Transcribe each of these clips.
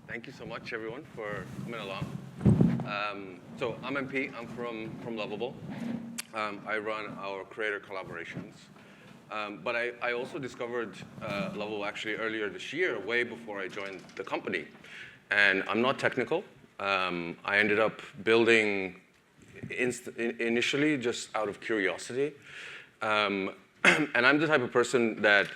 Thank you so much, everyone, for coming along. So I'm MP. I'm from Lovable. I run our creator collaborations. But I also discovered Lovable actually earlier this year, way before I joined the company. And I'm not technical. I ended up building initially just out of curiosity. And I'm the type of person that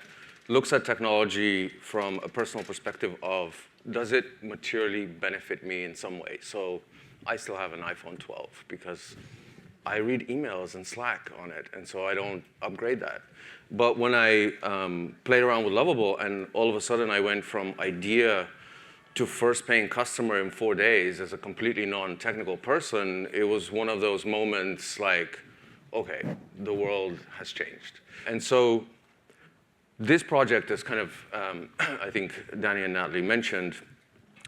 looks at technology from a personal perspective of, does it materially benefit me in some way? So I still have an iPhone 12 because I read emails and Slack on it, and so I don't upgrade that. But when I played around with Lovable, and all of a sudden I went from idea to first paying customer in 4 days as a completely non-technical person, it was one of those moments like, okay, the world has changed. And so this project, as kind of, I think Danny and Natalie mentioned,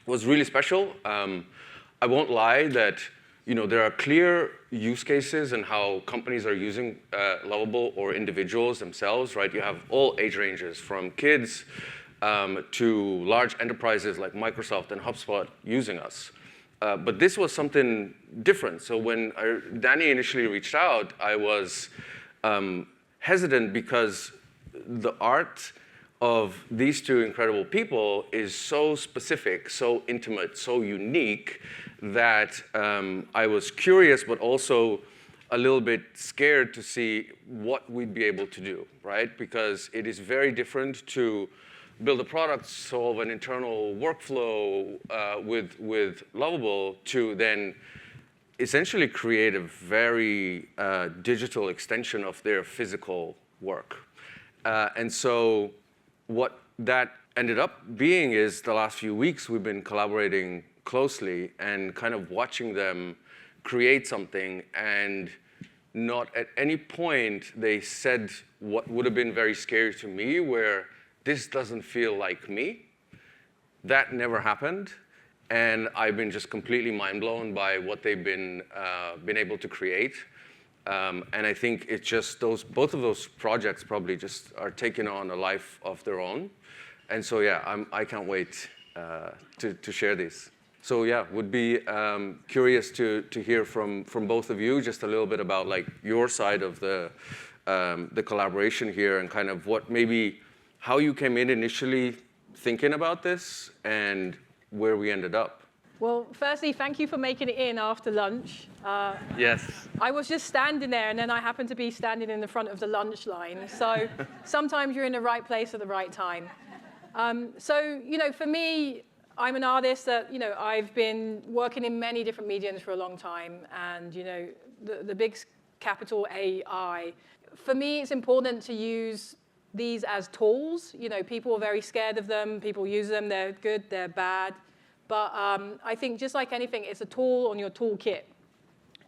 was really special. I won't lie that there are clear use cases in how companies are using Lovable or individuals themselves, right? You have all age ranges from kids to large enterprises like Microsoft and HubSpot using us. But this was something different. So when Danny initially reached out, I was hesitant because the art of these two incredible people is so specific, so intimate, so unique that I was curious, but also a little bit scared to see what we'd be able to do, right? Because it is very different to build a product, solve an internal workflow with Lovable, to then essentially create a very digital extension of their physical work. And so what that ended up being is the last few weeks we've been collaborating closely and kind of watching them create something, and not at any point they said what would have been very scary to me, where this doesn't feel like me. That never happened. And I've been just completely mind blown by what they've been able to create. And I think it's just both of those projects probably just are taking on a life of their own. And so yeah, I can't wait to share these. So yeah, would be curious to hear from both of you just a little bit about like your side of the collaboration here, and kind of what maybe how you came in initially thinking about this and where we ended up. Well, firstly, thank you for making it in after lunch. Yes. I was just standing there, and then I happened to be standing in the front of the lunch line. So sometimes you're in the right place at the right time. So, for me, I'm an artist that, I've been working in many different mediums for a long time. And, the big capital AI, for me, it's important to use these as tools. People are very scared of them. People use them. They're good, they're bad. But I think just like anything, it's a tool on your toolkit.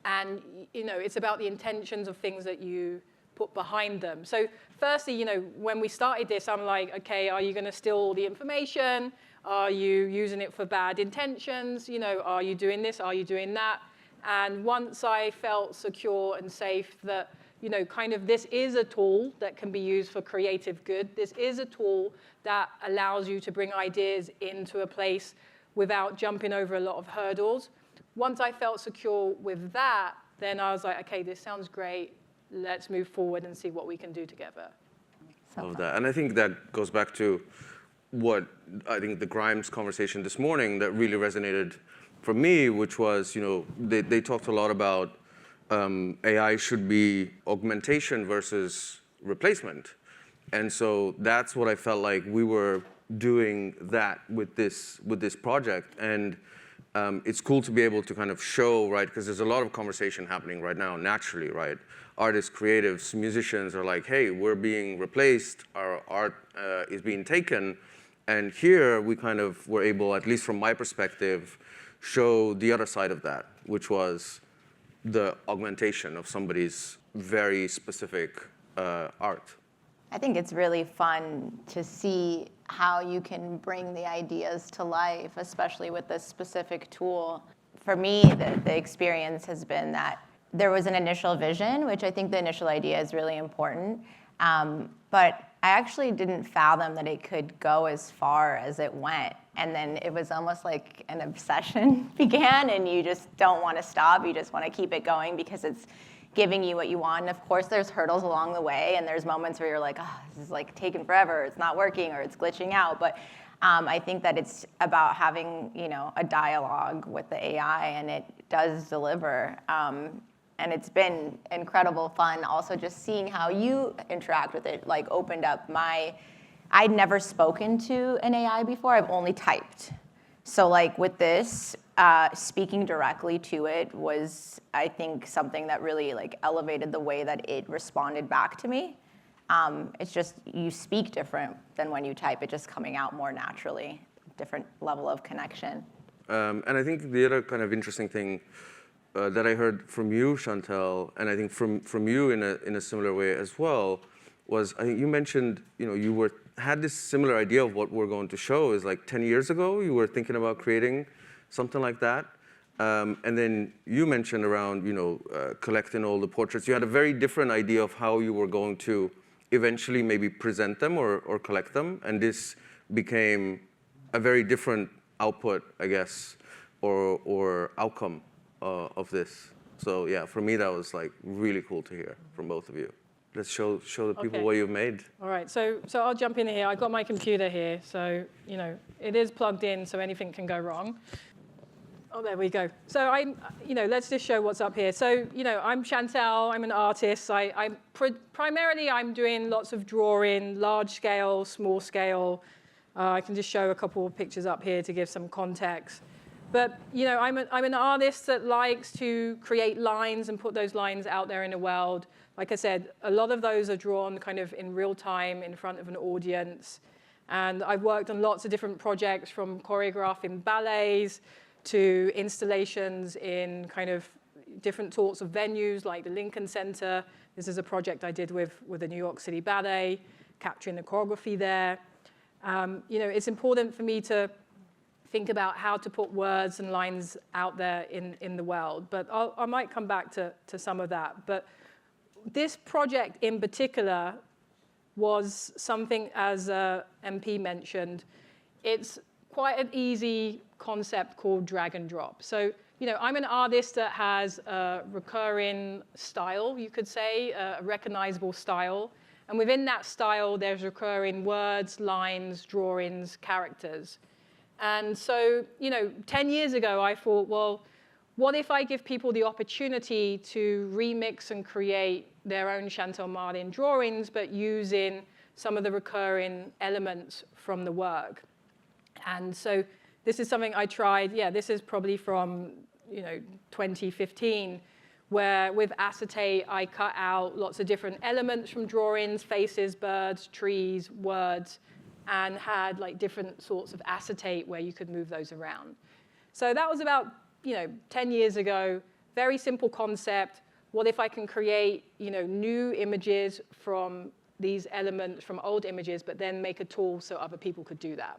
And, it's about the intentions of things that you put behind them. So firstly, when we started this, I'm like, okay, are you going to steal all the information? Are you using it for bad intentions? Are you doing this? Are you doing that? And once I felt secure and safe that, kind of this is a tool that can be used for creative good. This is a tool that allows you to bring ideas into a place without jumping over a lot of hurdles. Once I felt secure with that, then I was like, okay, this sounds great. Let's move forward and see what we can do together. Love that. And I think that goes back to what I think the Grimes conversation this morning that really resonated for me, which was, they talked a lot about AI should be augmentation versus replacement. And so that's what I felt like we were doing that with this project. And it's cool to be able to kind of show, right, because there's a lot of conversation happening right now naturally, right? Artists, creatives, musicians are like, hey, we're being replaced, our art is being taken. And here we kind of were able, at least from my perspective, show the other side of that, which was the augmentation of somebody's very specific art. I think it's really fun to see how you can bring the ideas to life, especially with this specific tool. For me, the experience has been that there was an initial vision, which I think the initial idea is really important. But I actually didn't fathom that it could go as far as it went. And then it was almost like an obsession began, and you just don't want to stop. You just want to keep it going because it's giving you what you want. And of course, there's hurdles along the way, and there's moments where you're like, oh, this is like taking forever, it's not working, or it's glitching out. But I think that it's about having, a dialogue with the AI, and it does deliver. And it's been incredible fun also just seeing how you interact with it, like opened up I'd never spoken to an AI before, I've only typed. So like with this, speaking directly to it was, I think, something that really like elevated the way that it responded back to me. It's just, you speak different than when you type, it just coming out more naturally, different level of connection. And I think the other kind of interesting thing that I heard from you, Shantell, and I think from you in a similar way as well, was I think you mentioned, you had this similar idea of what we're going to show is like 10 years ago, you were thinking about creating something like that. And then you mentioned around, collecting all the portraits. You had a very different idea of how you were going to eventually maybe present them or collect them. And this became a very different output, I guess, or outcome of this. So yeah, for me, that was like really cool to hear from both of you. Let's show the people what you've made. All right, so I'll jump in here. I've got my computer here, so it is plugged in, so anything can go wrong. Oh, there we go. So let's just show what's up here. So I'm Shantell. I'm an artist. Primarily I'm doing lots of drawing, large scale, small scale. I can just show a couple of pictures up here to give some context. But I'm an artist that likes to create lines and put those lines out there in the world. Like I said, a lot of those are drawn kind of in real time in front of an audience. And I've worked on lots of different projects, from choreographing ballets to installations in kind of different sorts of venues like the Lincoln Center. This is a project I did with the New York City Ballet, capturing the choreography there. It's important for me to think about how to put words and lines out there in the world. But I might come back to some of that. But this project in particular was something, as MP mentioned, it's quite an easy concept called drag and drop. So, I'm an artist that has a recurring style, you could say, a recognizable style. And within that style, there's recurring words, lines, drawings, characters. And so, 10 years ago, I thought, well, what if I give people the opportunity to remix and create their own Shantell Martin drawings, but using some of the recurring elements from the work? And so this is something I tried. Yeah, this is probably from 2015, where with acetate, I cut out lots of different elements from drawings, faces, birds, trees, words, and had like different sorts of acetate where you could move those around. So that was about 10 years ago. Very simple concept. What if I can create new images from these elements from old images, but then make a tool so other people could do that?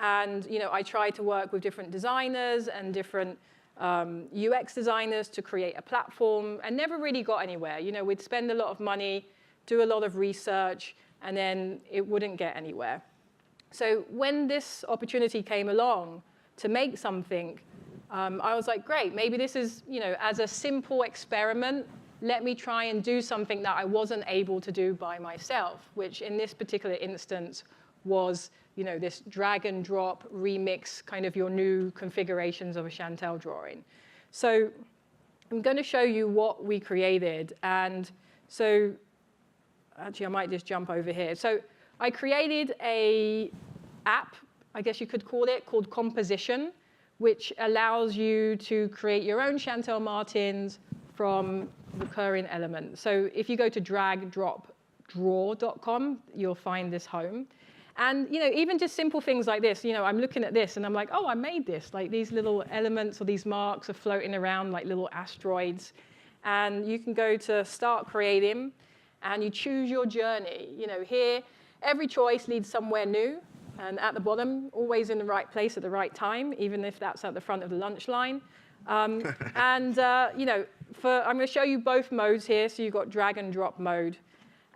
And I tried to work with different designers and different UX designers to create a platform, and never really got anywhere. We'd spend a lot of money, do a lot of research, and then it wouldn't get anywhere. So when this opportunity came along to make something, I was like, great, maybe this is, as a simple experiment, let me try and do something that I wasn't able to do by myself, which in this particular instance was, this drag and drop remix, kind of your new configurations of a Shantell drawing. So I'm going to show you what we created. And so actually, I might just jump over here. So I created an app, I guess you could call it, called Composition, which allows you to create your own Shantell Martins from recurring elements. So if you go to dragdropdraw.com, you'll find this home. And even just simple things like this, I'm looking at this and I'm like, oh, I made this. Like these little elements or these marks are floating around like little asteroids. And you can go to Start Creating, and you choose your journey. Here, every choice leads somewhere new. And at the bottom, always in the right place at the right time, even if that's at the front of the lunch line. I'm going to show you both modes here. So you've got drag and drop mode.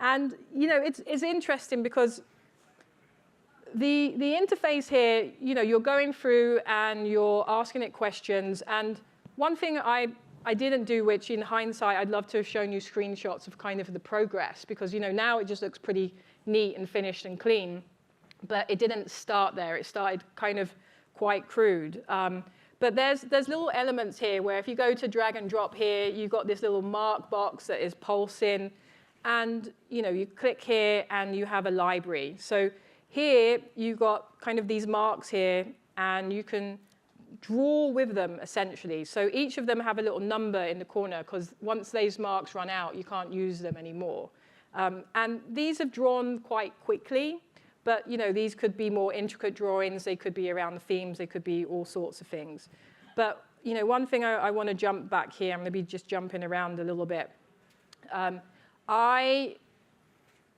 And it's interesting because the interface here, you're going through and you're asking it questions. And one thing I didn't do, which in hindsight, I'd love to have shown you screenshots of kind of the progress, because now it just looks pretty neat and finished and clean. But it didn't start there. It started kind of quite crude. But there's little elements here where if you go to drag and drop here, you've got this little mark box that is pulsing. And you click here and you have a library. So here you've got kind of these marks here, and you can draw with them essentially. So each of them have a little number in the corner, because once these marks run out, you can't use them anymore. And these have drawn quite quickly. But these could be more intricate drawings. They could be around the themes. They could be all sorts of things. But one thing I want to jump back here. I'm going to be just jumping around a little bit. I,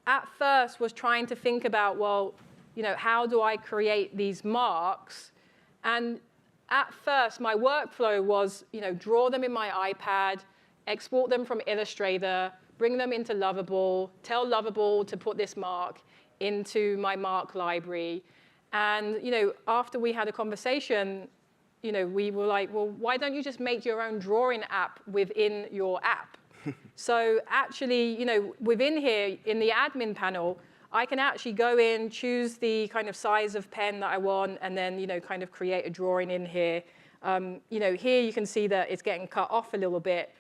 at first, was trying to think about, well, how do I create these marks? And at first, my workflow was, draw them in my iPad, export them from Illustrator, bring them into Lovable, tell Lovable to put this mark into my mark library. And after we had a conversation, we were like, well, why don't you just make your own drawing app within your app? So actually, within here, in the admin panel, I can actually go in, choose the kind of size of pen that I want, and then kind of create a drawing in here. Here you can see that it's getting cut off a little bit.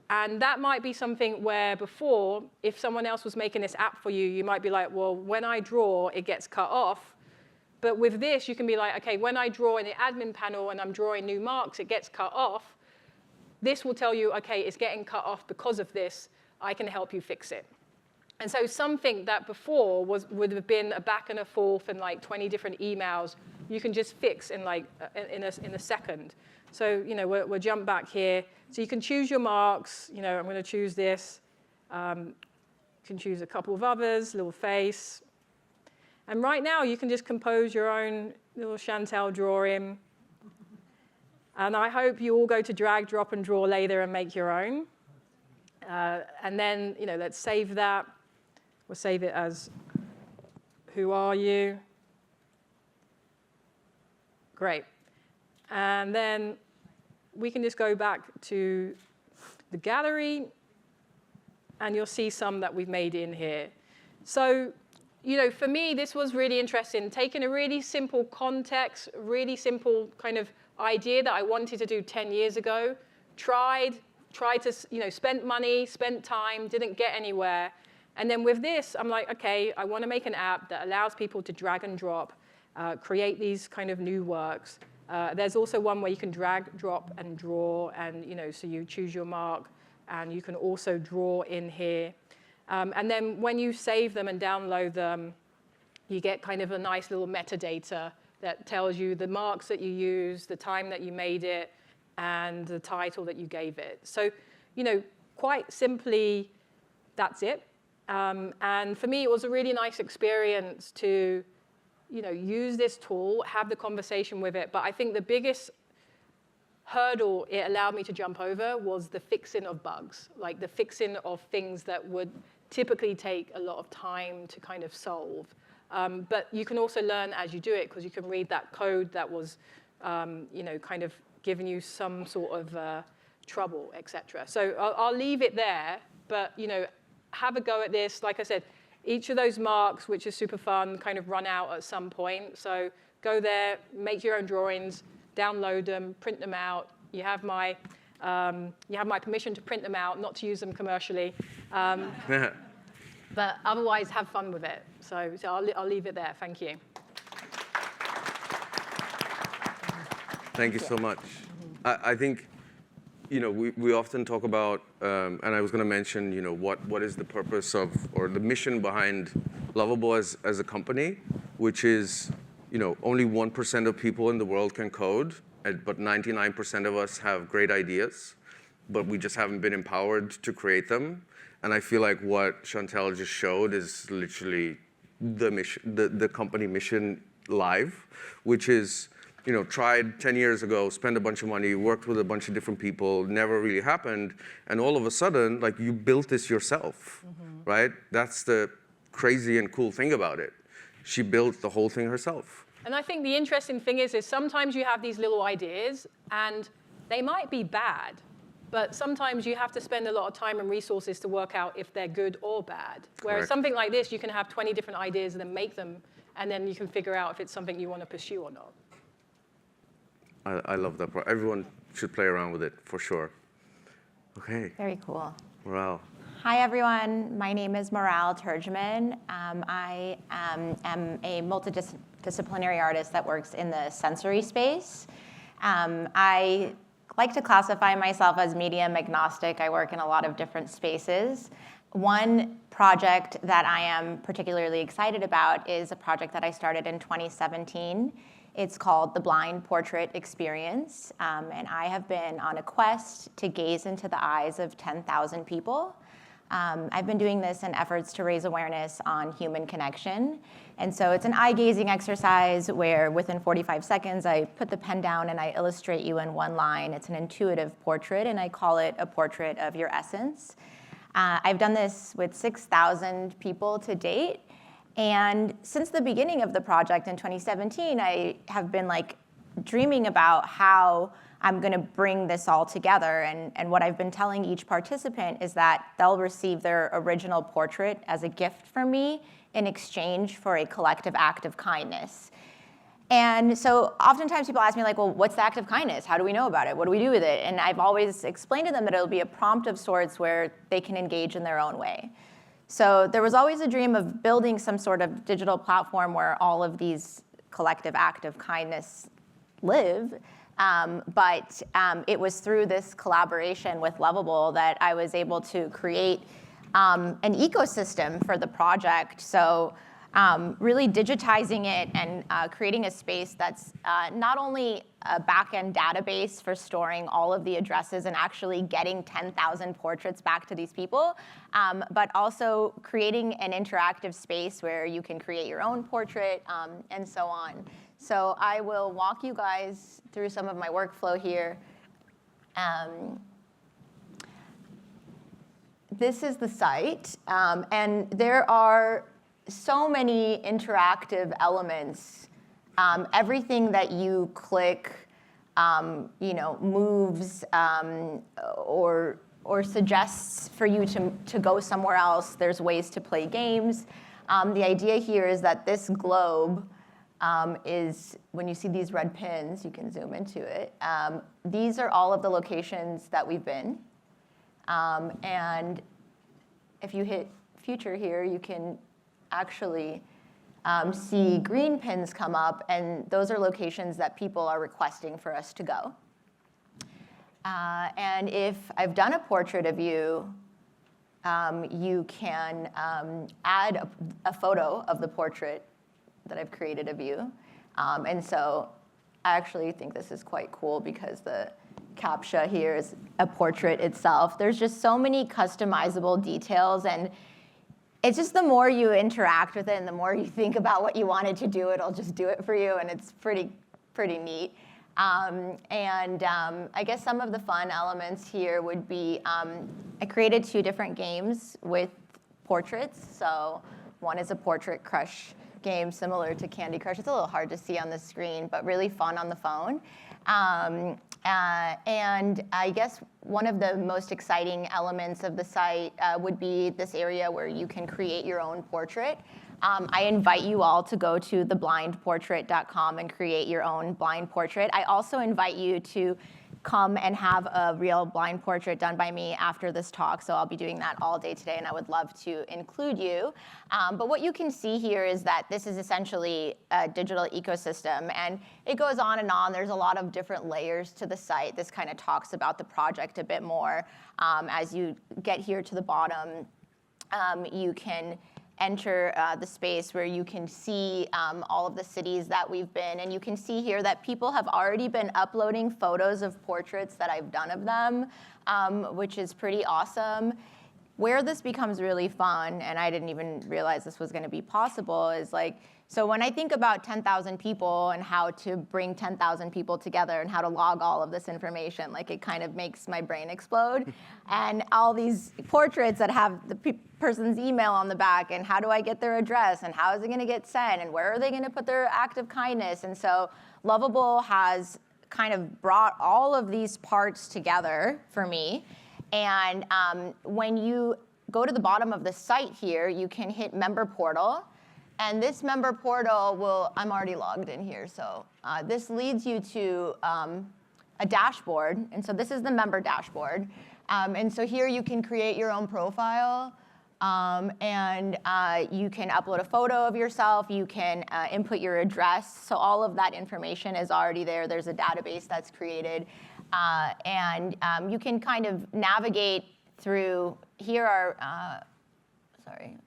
And that might be something where before, if someone else was making this app for you, you might be like, well, when I draw, it gets cut off. But with this, you can be like, OK, when I draw in the admin panel and I'm drawing new marks, it gets cut off. This will tell you, OK, it's getting cut off because of this. I can help you fix it. And so something that before would have been a back and a forth and like 20 different emails, you can just fix in in a second. So we'll jump back here. So you can choose your marks. I'm going to choose this. You can choose a couple of others, little face. And right now, you can just compose your own little Shantell drawing. And I hope you all go to drag, drop, and draw later and make your own. And then let's save that. We'll save it as who are you? Great. And then we can just go back to the gallery, and you'll see some that we've made in here. So, for me, this was really interesting, taking a really simple context, really simple kind of idea that I wanted to do 10 years ago, tried to, spent money, spent time, didn't get anywhere. And then with this, I'm like, OK, I want to make an app that allows people to drag and drop, create these kind of new works. There's also one where you can drag, drop, and draw. And so you choose your mark. And you can also draw in here. And then when you save them and download them, you get kind of a nice little metadata that tells you the marks that you used, the time that you made it, and the title that you gave it. So quite simply, that's it. And for me, it was a really nice experience to use this tool, have the conversation with it. But I think the biggest hurdle it allowed me to jump over was the fixing of bugs, like the fixing of things that would typically take a lot of time to kind of solve. But you can also learn as you do it, because you can read that code that was kind of giving you some sort of trouble, et cetera. So I'll leave it there. But have a go at this. Like I said, each of those marks, which is super fun, kind of run out at some point. So go there, make your own drawings, download them, print them out. You have my permission to print them out, not to use them commercially. But otherwise, have fun with it. So I'll leave it there. Thank you. Thank you so much. I think we often talk about, and I was going to mention, what is the purpose of, or the mission behind Lovable as a company, which is, only 1% of people in the world can code, but 99% of us have great ideas, but we just haven't been empowered to create them. And I feel like what Shantell just showed is literally the mission, the company mission live, which is tried 10 years ago, spent a bunch of money, worked with a bunch of different people, never really happened, and all of a sudden, like, you built this yourself, right? That's the crazy and cool thing about it. She built the whole thing herself. And I think the interesting thing is sometimes you have these little ideas, and they might be bad, but sometimes you have to spend a lot of time and resources to work out if they're good or bad. Whereas Correct. something like this, you can have 20 different ideas and then make them, and then you can figure out if it's something you want to pursue or not. I love that part. Everyone should play around with it, for sure. Okay, Very cool. Moral. Hi, everyone. My name is Moral Turgeman. I am a multidisciplinary artist that works in the sensory space. I like to classify myself as medium agnostic. I work in a lot of different spaces. One project that I am particularly excited about is a project that I started in 2017. It's called the Blind Portrait Experience, and I have been on a quest to gaze into the eyes of 10,000 people. I've been doing this in efforts to raise awareness on human connection. And so it's an eye-gazing exercise where within 45 seconds, I put the pen down and I illustrate you in one line. It's an intuitive portrait, and I call it a portrait of your essence. I've done this with 6,000 people to date. And since the beginning of the project in 2017, I have been dreaming about how I'm going to bring this all together. And what I've been telling each participant is that they'll receive their original portrait as a gift from me in exchange for a collective act of kindness. And so oftentimes people ask me, well, what's the act of kindness? How do we know about it? What do we do with it? And I've always explained to them that it'll be a prompt of sorts where they can engage in their own way. So there was always a dream of building some sort of digital platform where all of these collective act of kindness live. But it was through this collaboration with Lovable that I was able to create an ecosystem for the project. So really digitizing it and creating a space that's not only a back-end database for storing all of the addresses and actually getting 10,000 portraits back to these people, but also creating an interactive space where you can create your own portrait and so on. So I will walk you guys through some of my workflow here. This is the site, and there are so many interactive elements. Everything that you click, moves or suggests for you to go somewhere else. There's ways to play games. The idea here is that this globe is, when you see these red pins, you can zoom into it. These are all of the locations that we've been. And if you hit future here, you can actually see green pins come up, and those are locations that people are requesting for us to go. And if I've done a portrait of you, you can add a photo of the portrait that I've created of you. And so I actually think this is quite cool because the CAPTCHA here is a portrait itself. There's just so many customizable details, and it's just the more you interact with it and the more you think about what you wanted to do, it'll just do it for you, and it's pretty neat. I guess some of the fun elements here would be, I created 2 different games with portraits. So one is a portrait crush game similar to Candy Crush. It's a little hard to see on the screen, but really fun on the phone. And I guess one of the most exciting elements of the site would be this area where you can create your own portrait. I invite you all to go to theblindportrait.com and create your own blind portrait. I also invite you to come and have a real blind portrait done by me after this talk. So I'll be doing that all day today, and I would love to include you. But what you can see here is that this is essentially a digital ecosystem, and it goes on and on. There's a lot of different layers to the site. This kind of talks about the project a bit more. As you get here to the bottom, you can enter the space where you can see all of the cities that we've been. And you can see here that people have already been uploading photos of portraits that I've done of them, which is pretty awesome. where this becomes really fun, and I didn't even realize this was going to be possible, is like, so when I think about 10,000 people and how to bring 10,000 people together and how to log all of this information, like it kind of makes my brain explode. And all these portraits that have the person's email on the back, and how do I get their address, and how is it going to get sent, and where are they going to put their act of kindness? And so Lovable has kind of brought all of these parts together for me. And when you go to the bottom of the site here, you can hit Member Portal. And this member portal will, I'm already logged in here, so this leads you to a dashboard. And so this is the member dashboard. And so here you can create your own profile. And you can upload a photo of yourself. You can input your address. So all of that information is already there. There's a database that's created. And you can kind of navigate through, here are, sorry.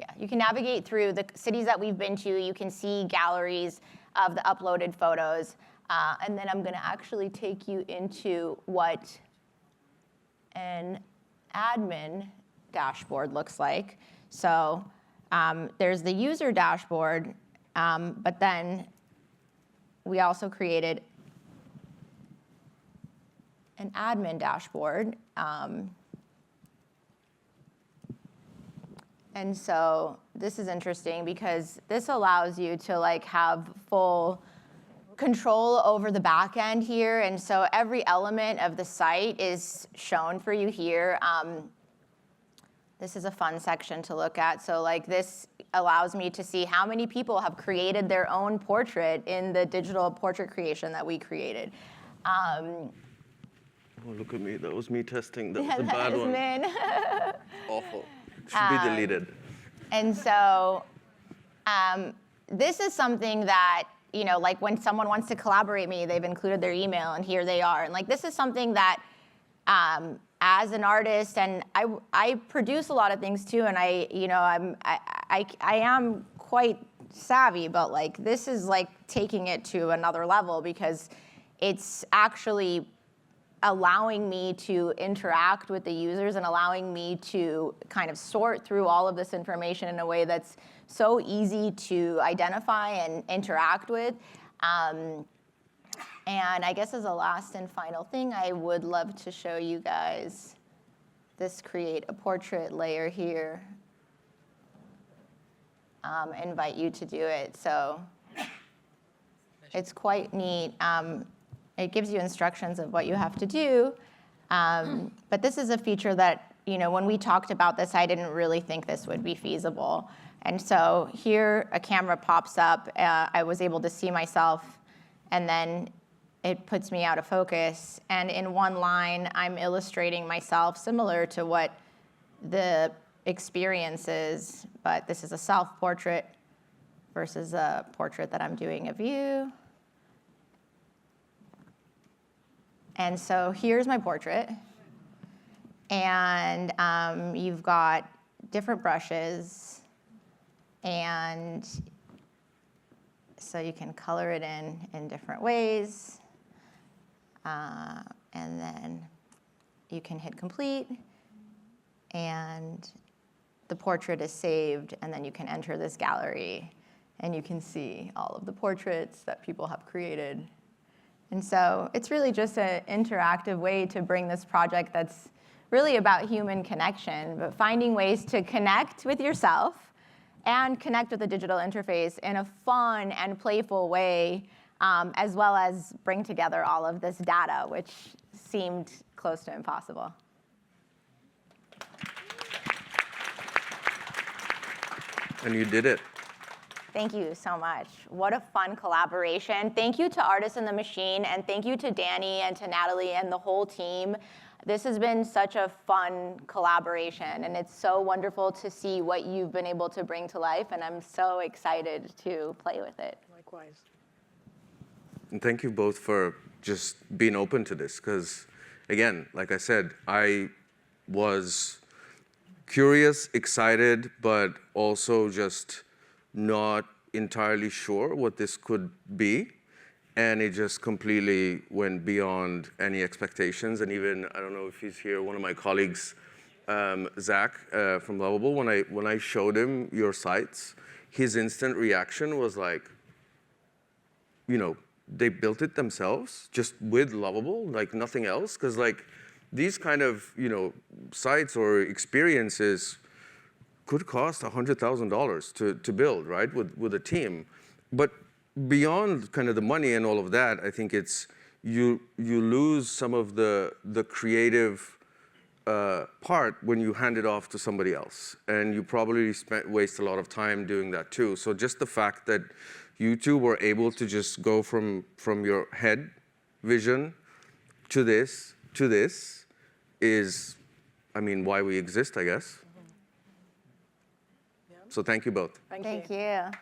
Yeah, you can navigate through the cities that we've been to. You can see galleries of the uploaded photos. And then I'm going to actually take you into what an admin dashboard looks like. So there's the user dashboard, but then we also created an admin dashboard. And so this is interesting because this allows you to like have full control over the back end here. And so every element of the site is shown for you here. This is a fun section to look at. So like this allows me to see how many people have created their own portrait in the digital portrait creation that we created. Oh, look at me. That was me testing. That was a bad one. Awful. Should be deleted. And so this is something that, you know, like when someone wants to collaborate with me, they've included their email, and here they are. And like this is something that as an artist, and I produce a lot of things too, and I am quite savvy, but like this is like taking it to another level because it's actually allowing me to interact with the users and allowing me to kind of sort through all of this information in a way that's so easy to identify and interact with. And I guess as a last and final thing, I would love to show you guys this create a portrait layer here. Invite you to do it. So it's quite neat. It gives you instructions of what you have to do. But this is a feature that, you know, when we talked about this, I didn't really think this would be feasible. And so here a camera pops up. I was able to see myself, and then it puts me out of focus. And in one line, I'm illustrating myself similar to what the experience is. But this is a self-portrait versus a portrait that I'm doing of you. And so here's my portrait. And you've got different brushes. And so you can color it in different ways. And then you can hit complete. And the portrait is saved. And then you can enter this gallery. And you can see all of the portraits that people have created. And so it's really just an interactive way to bring this project that's really about human connection, but finding ways to connect with yourself and connect with the digital interface in a fun and playful way, as well as bring together all of this data, which seemed close to impossible. And you did it. Thank you so much. What a fun collaboration. Thank you to Artists in the Machine, and thank you to Danny and to Natalie and the whole team. This has been such a fun collaboration, and it's so wonderful to see what you've been able to bring to life, and I'm so excited to play with it. Likewise. And thank you both for just being open to this, because, again, like I said, I was curious, excited, but also just not entirely sure what this could be. And it just completely went beyond any expectations. And even, I don't know if he's here, one of my colleagues Zach from Lovable, when I showed him your sites, his instant reaction was like, they built it themselves just with Lovable, like nothing else? Because like these kind of, sites or experiences could cost $100,000 to build, right, with a team. But beyond kind of the money and all of that, I think it's you lose some of the creative part when you hand it off to somebody else, and you probably waste a lot of time doing that too. So just the fact that you two were able to just go from your head vision to this is, why we exist, I guess. So thank you both. Thank you. Thank you.